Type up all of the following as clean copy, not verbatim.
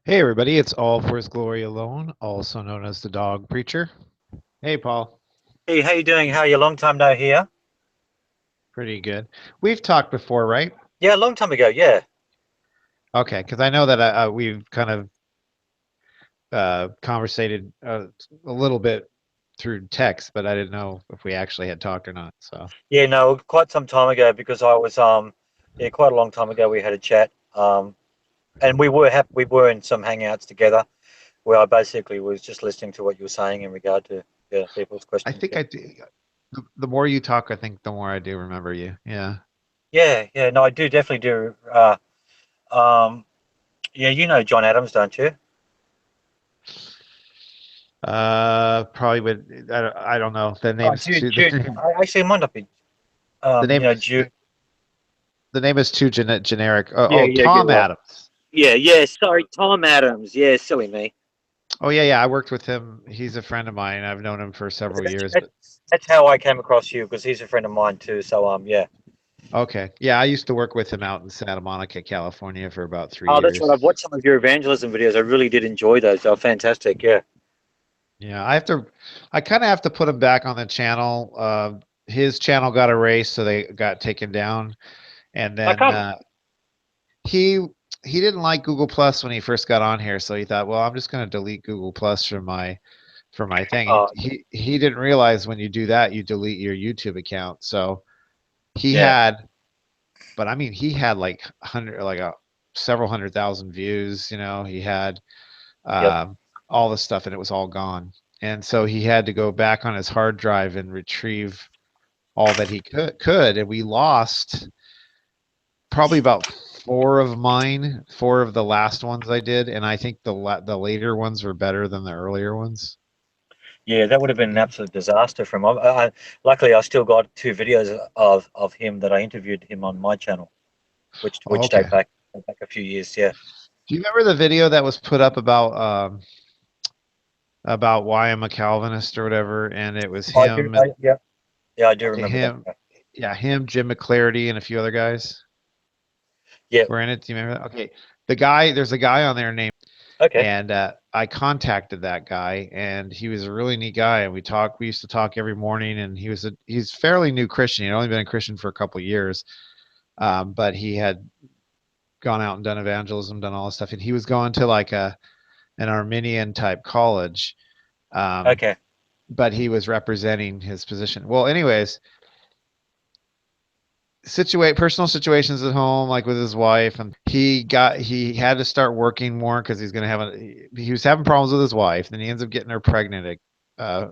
Hey everybody, it's All for His Glory Alone, also known as the Dog Preacher. Hey Paul, Hey, how you doing? How are you? Long time no hear. pretty good. We've talked before, right? Yeah, a long time ago. Yeah, Okay, because I know that we've kind of conversated a little bit through text, but I didn't know if we actually had talked or not. So yeah. No, quite some time ago because yeah, quite a long time ago we had a chat. And we were in some hangouts together where I basically was just listening to what you were saying in regard to people's I questions. think Yeah, I do. The more you talk, I think the more I do remember you. Yeah. yeah, yeah. No, I do definitely do. Um, yeah, you know John Adams, don't you? Probably would. I don't know. The Oh, name's Jude, too. Jude. Actually, it might not be. The name is Jude. the name is too generic. Yeah, yeah, Tom yeah. Adams. Yeah, yeah. Sorry, Tom Adams. Yeah, silly me. Oh yeah, yeah. I worked with him. He's a friend of mine. I've known him for several years. But That's how I came across you because he's a friend of mine too. So yeah. okay, yeah, I used to work with him out in Santa Monica, California, for about three Oh, that's right. years. I've watched some of your evangelism videos. I really did enjoy those. They were fantastic. Yeah. Yeah, I kind of have to put him back on the channel. His channel got erased, so they got taken down. And How then come? he he didn't like Google Plus when he first got on here, so he thought, well, I'm just going to delete Google Plus from my thing. Oh, He didn't realize when you do that, you delete your YouTube account. So he yeah. had but I mean, he had like several hundred thousand views. He had Yep. um, all the stuff, and it was all gone. And so he had to go back on his hard drive and retrieve all that he could. And we lost probably about four of the last ones I did, and I think the later ones were better than the earlier ones. Yeah, that would have been an absolute disaster for him. Luckily, I still got two videos of him that I interviewed him on my channel, which Okay. date back a few years. Yeah. Do you remember the video that was put up about why I'm a Calvinist or whatever? And it was I do. him. Yeah. Yeah, I do remember that. Him, yeah, him, Jim McClarity, and a few other guys Yeah. were in it. Do you remember that? Okay, there's a guy on there named, Okay. and I contacted that guy, and he was a really neat guy, and we used to talk every morning, and he's fairly new Christian. He'd only been a Christian for a couple of years, but he had gone out and done evangelism, done all this stuff, and he was going to like an Arminian type college, um, Okay. but he was representing his position. Well, anyways, situate personal situations at home, like with his wife, and he had to start working more because he was having problems with his wife. Then he ends up getting her pregnant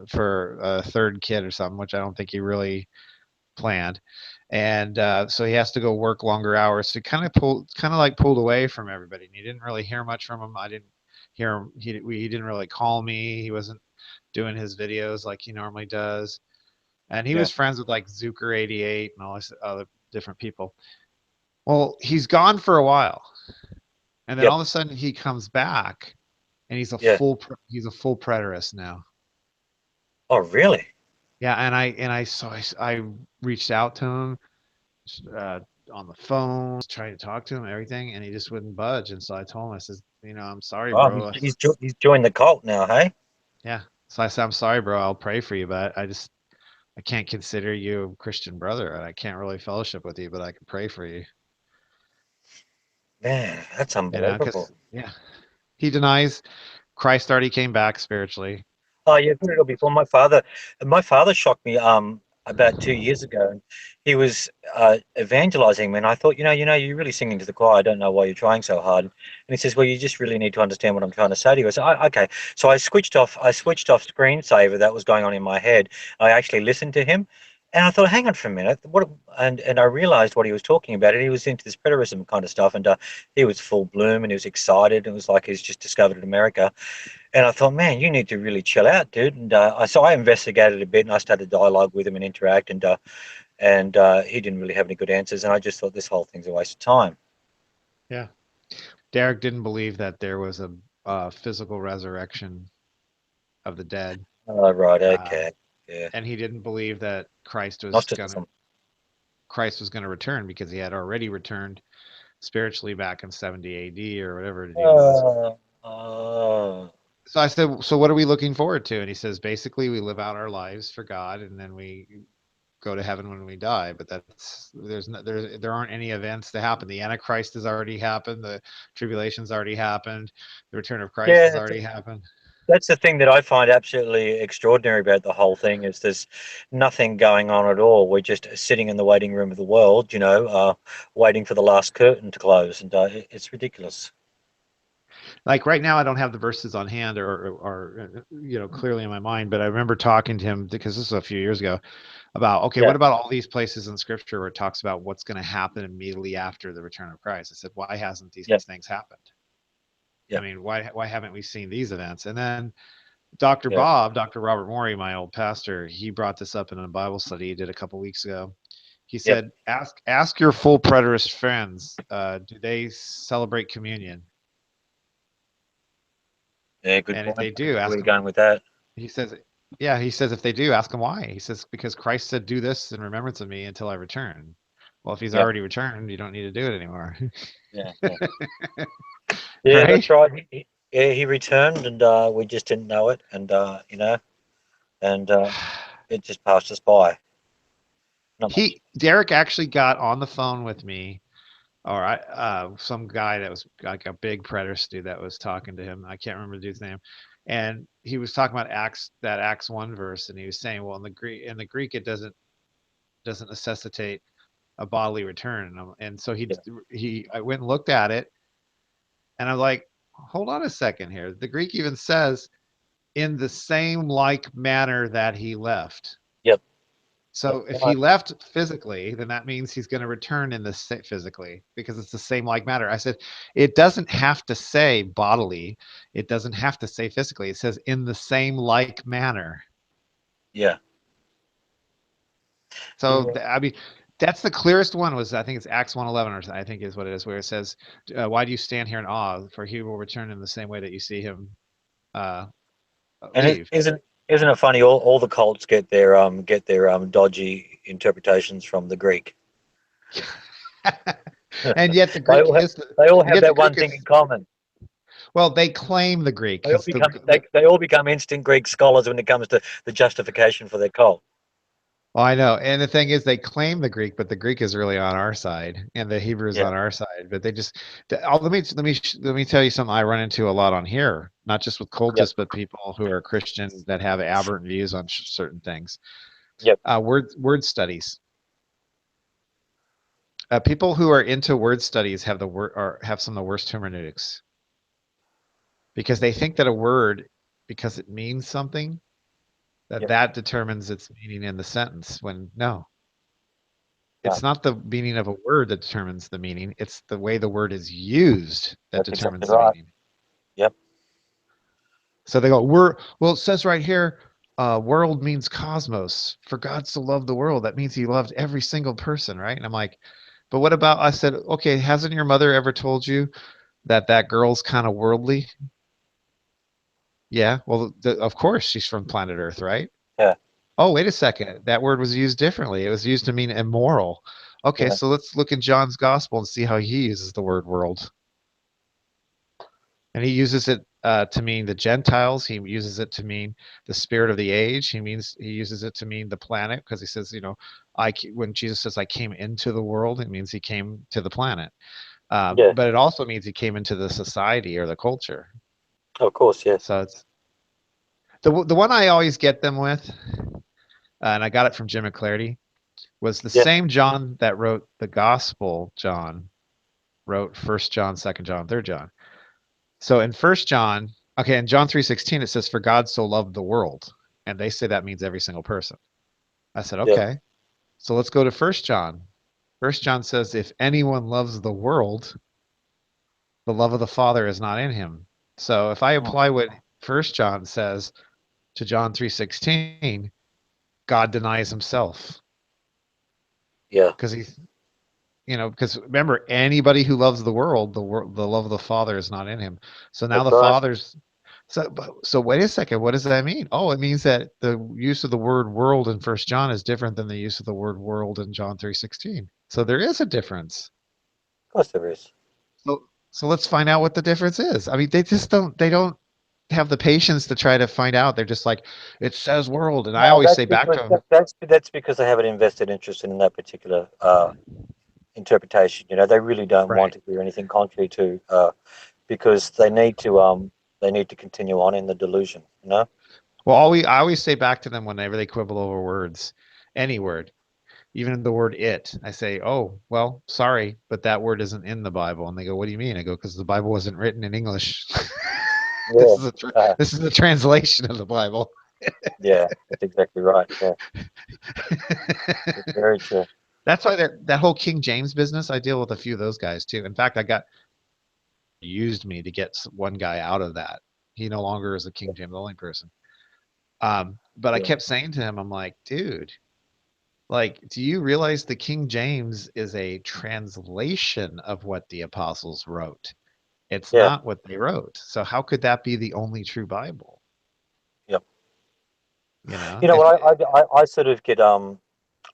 for a third kid or something, which I don't think he really planned. And so he has to go work longer hours. So he pulled away from everybody. And you didn't really hear much from him. I didn't hear him. He didn't really call me. He wasn't doing his videos like he normally does. And he Yeah. was friends with like Zucker 88 and all this other different people. Well, he's gone for a while, and then Yep. all of a sudden he comes back, and Yeah. he's a full preterist now. Oh, really? Yeah, I reached out to him uh, on the phone, trying to talk to him, everything, and he just wouldn't budge. And so I told him, I says, I'm sorry, Oh, bro. he's joined the cult now, hey? Yeah. So I said, I'm sorry, bro. I'll pray for you, but I can't consider you a Christian brother, and I can't really fellowship with you, but I can pray for you. Man, that's Because unbelievable. yeah, he denies Christ already came back spiritually. Oh yeah, I've heard it all before. My father shocked me about 2 years ago. And he was evangelizing me, and I thought, you're really singing to the choir. I don't know why you're trying so hard. And he says, well, you just really need to understand what I'm trying to say to you. I said, okay. So I switched off screensaver that was going on in my head. I actually listened to him, and I thought, hang on for a minute, what? And I realized what he was talking about. And he was into this preterism kind of stuff, and he was full bloom, and he was excited. It was like he's just discovered America. And I thought, man, you need to really chill out, dude. And so I investigated a bit, and I started dialogue with him and interact, and he didn't really have any good answers. And I just thought this whole thing's a waste of time. Yeah. Derek didn't believe that there was a physical resurrection of the dead, Oh, right, uh, okay, yeah, and he didn't believe that Gnosticism. Christ was gonna return because he had already returned spiritually back in 70 A.D. or whatever the deal was. Oh, So I said, so what are we looking forward to? And he says, basically, we live out our lives for God, and then we go to heaven when we die. But there aren't any events to happen. The Antichrist has already happened. The tribulation's already happened. The return of Christ has Yeah, already happened. that's the thing that I find absolutely extraordinary about the whole thing is there's nothing going on at all. We're just sitting in the waiting room of the world, waiting for the last curtain to close, and it's ridiculous. Like right now, I don't have the verses on hand clearly in my mind, but I remember talking to him because this was a few years ago about, okay, Yeah, what about all these places in scripture where it talks about what's going to happen immediately after the return of Christ? I said, why hasn't these yeah, things happened? I yeah, mean, why haven't we seen these events? And then yeah, Dr. Robert Morey, my old pastor, he brought this up in a Bible study he did a couple weeks ago. He yep. said, ask your full preterist friends, do they celebrate communion? Yeah, good And if point. they I can do, see where ask you're them. going with that. He says, yeah, he says if they do, ask them why. He says because Christ said, "Do this in remembrance of me until I return." Well, if he's Yep. already returned, you don't need to do it anymore, Yeah, yeah. Yeah, that's right? right. Yeah, he returned, and we just didn't know it, and and it just passed us by. Not much. Derek actually got on the phone with me, or some guy that was like a big preterist dude that was talking to him. I can't remember the dude's name, and he was talking about Acts 1 verse, and he was saying, well, in the Greek, it doesn't necessitate a bodily return, and so Yeah, I went and looked at it. And I'm like, hold on a second here. The Greek even says, in the same like manner that he left. yep, So that's if he right. left physically, then that means he's going to return in the physically because it's the same like matter. I said, it doesn't have to say bodily. It doesn't have to say physically. It says in the same like manner. Yeah, So yeah. I mean, that's the clearest one. Was I think it's Acts 1:11 or I think is what it is, where it says, "Why do you stand here in awe? For he will return in the same way that you see him uh, And it leave." isn't it funny? All the cults get their dodgy interpretations from the Greek. And yet the They Greek all have is the they all and have yet the that Greek one thing in is common. well, they claim the Greek They all because become they all become instant Greek scholars when it comes to the justification for their cult. well, I know. And the thing is they claim the Greek, but the Greek is really on our side and the Hebrew is Yeah, on our side. But they just let me tell you something I run into a lot on here, not just with yep, cultists, but people who are Christian that have aberrant views on certain things. yep, Word studies. People who are into word studies have the word or have some of the worst hermeneutics because they think that a word, because it means something, yep. that determines its meaning in the sentence. When no, No, it's not the meaning of a word that determines the meaning. It's the way the word is used that that's exactly determines the right. meaning. Yep. So they go, "We're well." It says right here, "World" means cosmos. For God so loved the world, that means He loved every single person, right? And I'm like, but what about? I said, okay, hasn't your mother ever told you that girl's kind of worldly? Yeah. Well, of course she's from planet Earth, right? Yeah, Oh, wait a second. That word was used differently. It was used to mean immoral. Okay, yeah, so let's look in John's gospel and see how he uses the word world. And he uses it to mean the Gentiles. He uses it to mean the spirit of the age. He uses it to mean the planet because he says, when Jesus says, "I came into the world," it means he came to the planet. yeah. But it also means he came into the society or the culture. Of course, yes. So it's the one I always get them with, and I got it from Jim McClarty, was the Yeah, same John that wrote the Gospel. John wrote First John, Second John, Third John. So in First John, okay, in John 3:16 it says, "For God so loved the world," and they say that means every single person. I said, yeah, okay, so let's go to First John. First John says, "If anyone loves the world, the love of the Father is not in him." So if I mm, apply what First John says to John 3:16, God denies himself yeah. because because remember, anybody who loves the world, the love of the Father is not in him. So now That's the right. Father's so wait a second, what does that mean? Oh, it means that the use of the word world in First John is different than the use of the word world in John 3:16. So there is a difference. Of course there is. So let's find out what the difference is. I mean, they just don't have the patience to try to find out. They're just like, it says world, and I No, always say back to them, that's because they have an invested interest in that particular interpretation. You know, they really don't want right. to hear anything contrary to because they need to continue on in the delusion. You know. Well, I always say back to them whenever they quibble over words, any word, even the word it. I say, oh, well, sorry, but that word isn't in the Bible. And they go, what do you mean? I go, because the Bible wasn't written in English. Yeah. This is a translation of the Bible. Yeah. That's exactly right. Yeah. It's very true. That's why that whole King James business, I deal with a few of those guys too. In fact, I got used me to get one guy out of that. He no longer is a King James only person. But I Yeah. kept saying to him, I'm like, dude, like, do you realize the King James is a translation of what the apostles wrote? It's Yeah. not what they wrote. So how could that be the only true Bible? Yeah. You know, You know if what? I sort of get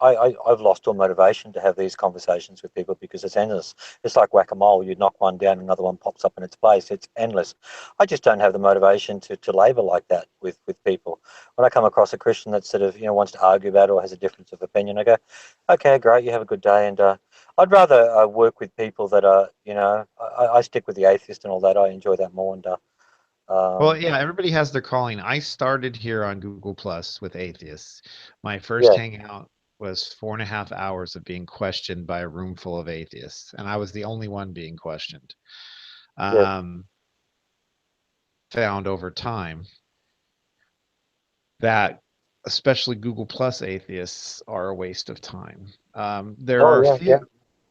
I've lost all motivation to have these conversations with people because it's endless. It's like whack-a-mole. You knock one down, another one pops up in its place. It's endless. I just don't have the motivation to labour like that with people. When I come across a Christian that sort of wants to argue about it or has a difference of opinion, I go, okay, great, you have a good day. And I'd rather work with people that are I stick with the atheist and all that. I enjoy that more. And well, um, yeah, everybody has their calling. I started here on Google Plus with atheists. My first yeah, hangout was 4.5 hours of being questioned by a room full of atheists, and I was the only one being questioned. yeah, Um, Found over time that especially Google Plus atheists are a waste of time. oh yeah, yeah,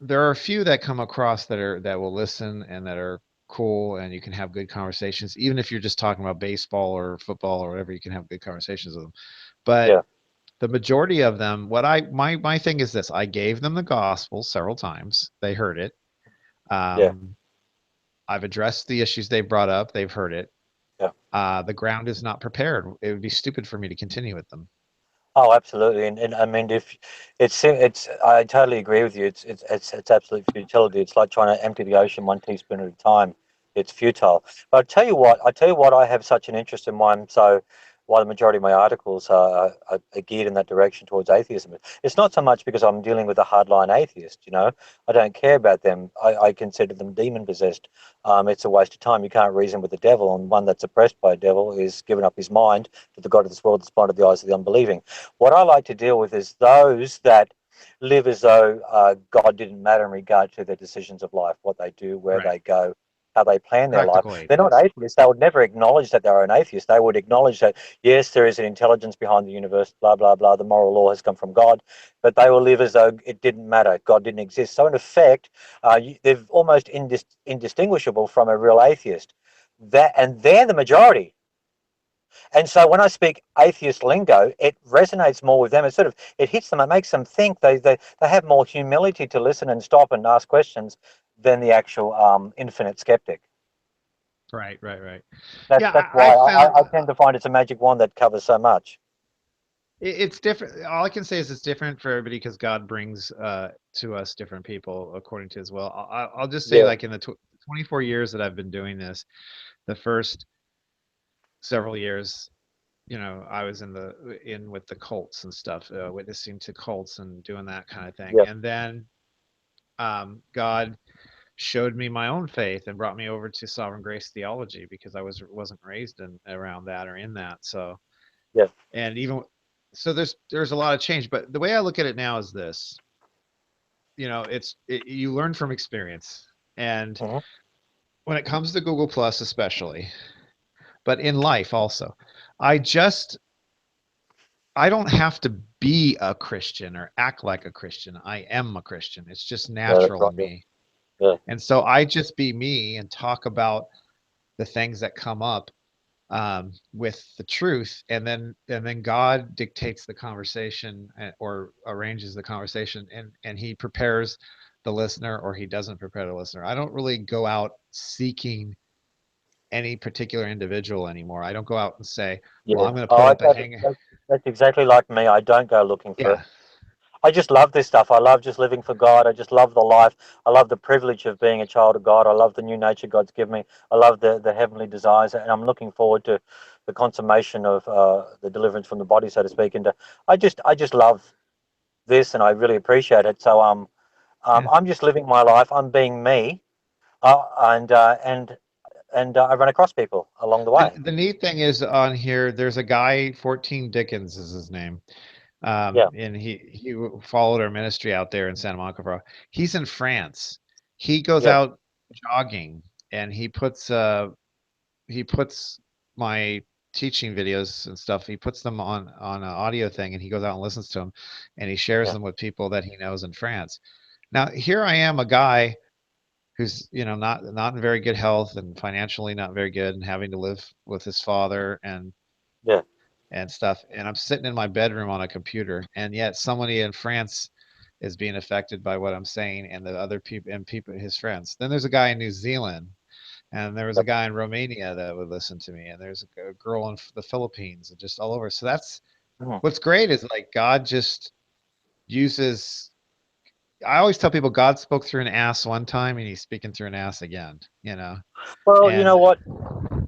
there are a few that come across that will listen and that are cool, and you can have good conversations even if you're just talking about baseball or football or whatever. You can have good conversations with them, but yeah, the majority of them, what I my thing is this: I gave them the gospel several times. They heard it. yeah, um, I've addressed the issues they brought up. They've heard it. yeah. The ground is not prepared. It would be stupid for me to continue with them. Oh, absolutely, and I mean, if I totally agree with you. It's absolute futility. It's like trying to empty the ocean one teaspoon at a time. It's futile. But I tell you what, I have such an interest in one. So, why the majority of my articles are geared in that direction towards atheism. It's not so much because I'm dealing with a hardline atheist. You know, I don't care about them. I consider them demon possessed. It's a waste of time. You can't reason with the devil, and one that's oppressed by a devil is given up his mind to the god of this world that's blinded the eyes of the unbelieving. What I like to deal with is those that live as though God didn't matter in regard to their decisions of life, what they do, where Right. they go, how they plan their life. Practical They're not atheists. atheists. They would never acknowledge that they're an atheist. They would acknowledge that, yes, there is an intelligence behind the universe, blah, blah, blah. The moral law has come from God, but they will live as though it didn't matter. God didn't exist. So, in effect, they're almost indistinguishable from a real atheist. And they're the majority. And so when I speak atheist lingo, it resonates more with them. It sort of it hits them. It makes them think. They have more humility to listen and stop and ask questions than the actual infinite skeptic. Right, right, right. That's Yeah, that's I why found I tend to find it's a magic wand that covers so much. it's different. All I can say is it's different for everybody because God brings to us different people according to His will. I'll just say, Yeah, like in the 24 years that I've been doing this, the first several years, I was in with the cults and stuff, witnessing to cults and doing that kind of thing, yeah, and then God showed me my own faith and brought me over to sovereign grace theology because I wasn't raised in around that or in that. So yeah, and even so there's a lot of change, but the way I look at it now is this: you learn from experience, and hmm when it comes to Google Plus especially, but in life also, I just I don't have to be a Christian or act like a Christian. I am a Christian. It's just yeah. That's natural right. in Yeah, me. yeah, And so I just be me and talk about the things that come up, with the truth, and then God dictates the conversation, or arranges the conversation, and He prepares the listener, or He doesn't prepare the listener. I don't really go out seeking any particular individual anymore. I don't go out and say, well, yeah. I'm going to put Oh, up a hang. that's exactly like me. I don't go looking for it. Yeah, I just love this stuff. I love just living for God. I just love the life. I love the privilege of being a child of God. I love the new nature God's given me. I love the heavenly desires, and I'm looking forward to the consummation of the deliverance from the body, so to speak. And I just love this, and I really appreciate it. So Yeah. I'm just living my life. I'm being me, and I run across people along the way. The neat thing is on here, there's a guy, 14 Dickens is his name. Yeah, And he followed our ministry out there in Santa Monica. He's in France. He goes yeah, out jogging and he puts my teaching videos and stuff. He puts them on an audio thing, and he goes out and listens to them, and he shares yeah, them with people that he knows in France. Now, here I am, a guy who's not in very good health and financially not very good, and having to live with his father yeah. and stuff. And I'm sitting in my bedroom on a computer, and yet somebody in France is being affected by what I'm saying, and the other people and people, his friends. Then there's a guy in New Zealand, and there was a Yep. guy in Romania that would listen to me, and there's a girl in the Philippines, and just all over. So that's Mhm. what's great is like God just uses. I always tell people God spoke through an ass one time, and He's speaking through an ass again. Well, you And know what?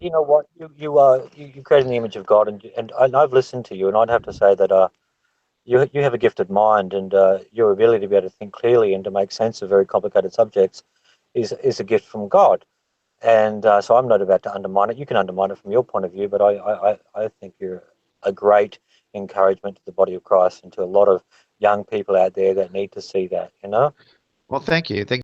You know what? You create in the image of God, and I've listened to you, and I'd have to say that you have a gifted mind, and your ability to be able to think clearly and to make sense of very complicated subjects is a gift from God. And so I'm not about to undermine it. You can undermine it from your point of view, but I think you're a great encouragement to the body of Christ and to a lot of young people out there that need to see that. You know. well, thank you. Thank